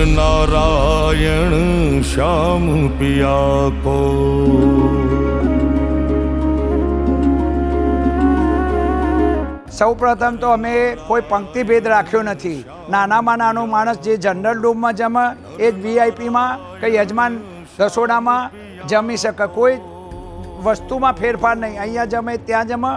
नारायण श्याम पिया को। સૌપ્રથમ તો અમે કોઈ પંક્તિ ભેદ રાખ્યો નથી. નાનામાં નાનો માણસ જે જનરલ રૂમમાં જમે એ જ વીઆઈપીમાં કે યજમાન રસોડામાં જમી શકે. કોઈ વસ્તુમાં ફેરફાર નહીં. અહીંયા જમે ત્યાં જમે.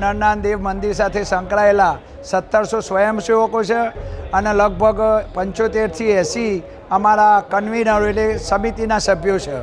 નરનારાયણ દેવ મંદિર સાથે સંકળાયેલા 1700 સ્વયંસેવકો છે અને લગભગ 75 થી 80 અમારા કન્વીનરો એટલે સમિતિના સભ્યો છે.